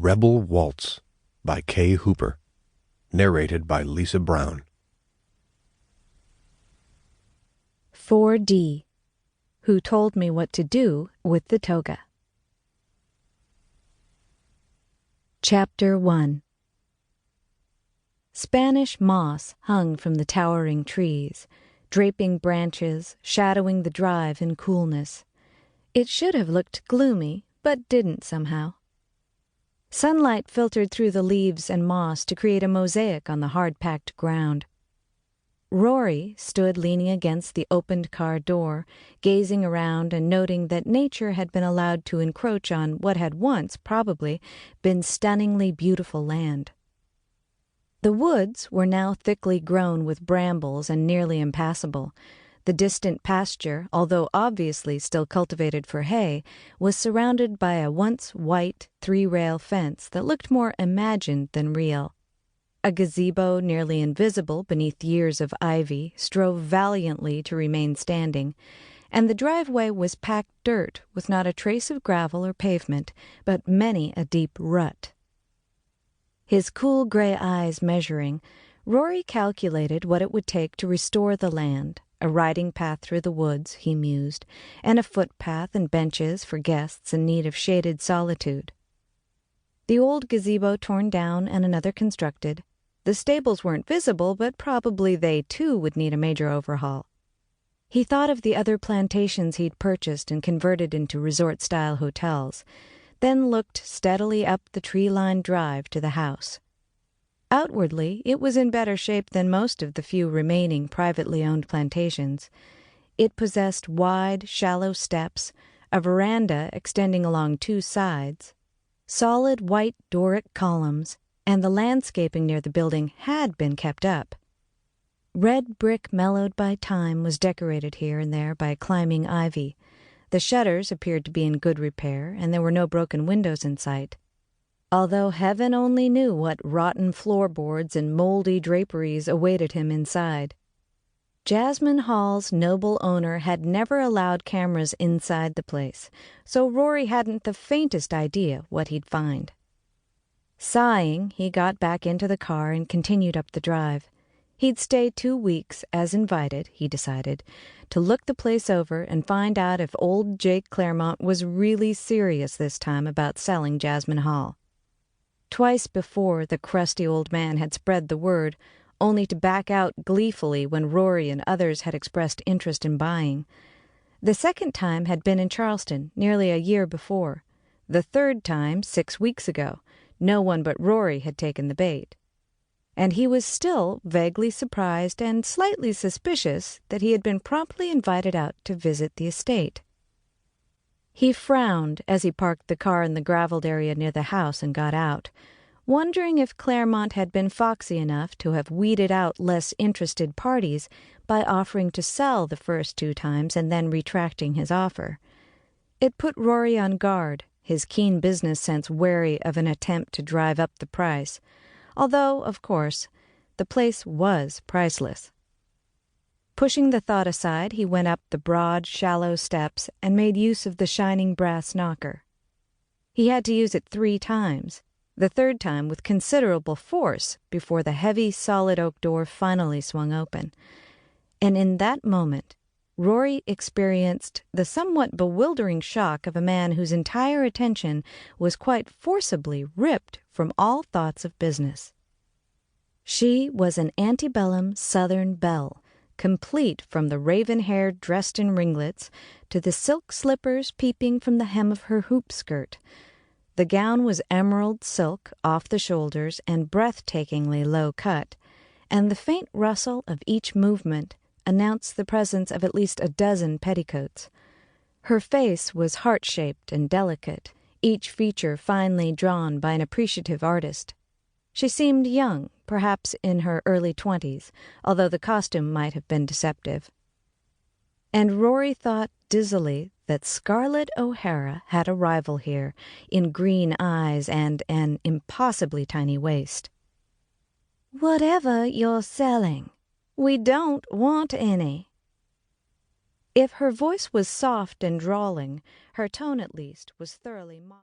Rebel Waltz by Kay Hooper. Narrated by Lisa Brown. 4D. Who told me what to do with the toga. Chapter 1. Spanish moss hung from the towering trees, draping branches, shadowing the drive in coolness. It should have looked gloomy, but didn't somehow. Sunlight filtered through the leaves and moss to create a mosaic on the hard-packed ground. Rory stood leaning against the opened car door, gazing around and noting that nature had been allowed to encroach on what had once, probably, been stunningly beautiful land. The woods were now thickly grown with brambles and nearly impassable. The distant pasture, although obviously still cultivated for hay, was surrounded by a once white three-rail fence that looked more imagined than real. A gazebo nearly invisible beneath years of ivy strove valiantly to remain standing, and the driveway was packed dirt with not a trace of gravel or pavement, but many a deep rut. His cool gray eyes measuring, Rory calculated what it would take to restore the land. A riding path through the woods, he mused, and a footpath and benches for guests in need of shaded solitude. The old gazebo torn down and another constructed. The stables weren't visible, but probably they, too, would need a major overhaul. He thought of the other plantations he'd purchased and converted into resort-style hotels, then looked steadily up the tree-lined drive to the house. Outwardly, it was in better shape than most of the few remaining privately owned plantations. It possessed wide, shallow steps, a veranda extending along two sides, solid white Doric columns, and the landscaping near the building had been kept up. Red brick mellowed by time was decorated here and there by climbing ivy. The shutters appeared to be in good repair, and there were no broken windows in sight, although heaven only knew what rotten floorboards and moldy draperies awaited him inside. Jasmine Hall's noble owner had never allowed cameras inside the place, so Rory hadn't the faintest idea what he'd find. Sighing, he got back into the car and continued up the drive. He'd stay 2 weeks, as invited, he decided, to look the place over and find out if old Jake Clairmont was really serious this time about selling Jasmine Hall. Twice before, the crusty old man had spread the word, only to back out gleefully when Rory and others had expressed interest in buying. The second time had been in Charleston, nearly a year before. The third time, 6 weeks ago. No one but Rory had taken the bait. And he was still vaguely surprised and slightly suspicious that he had been promptly invited out to visit the estate. He frowned as he parked the car in the graveled area near the house and got out, wondering if Clairmont had been foxy enough to have weeded out less interested parties by offering to sell the first 2 times and then retracting his offer. It put Rory on guard, his keen business sense wary of an attempt to drive up the price, although, of course, the place was priceless. Pushing the thought aside, he went up the broad, shallow steps and made use of the shining brass knocker. He had to use it 3 times, the third time with considerable force before the heavy, solid oak door finally swung open. And in that moment, Rory experienced the somewhat bewildering shock of a man whose entire attention was quite forcibly ripped from all thoughts of business. She was an antebellum Southern belle, complete from the raven hair dressed in ringlets to the silk slippers peeping from the hem of her hoop skirt. The gown was emerald silk off the shoulders and breathtakingly low cut, and the faint rustle of each movement announced the presence of at least a dozen petticoats. Her face was heart-shaped and delicate, each feature finely drawn by an appreciative artist. She seemed young, perhaps in her early 20s, although the costume might have been deceptive. And Rory thought dizzily that Scarlett O'Hara had a rival here, in green eyes and an impossibly tiny waist. "Whatever you're selling, we don't want any." If her voice was soft and drawling, her tone at least was thoroughly modern.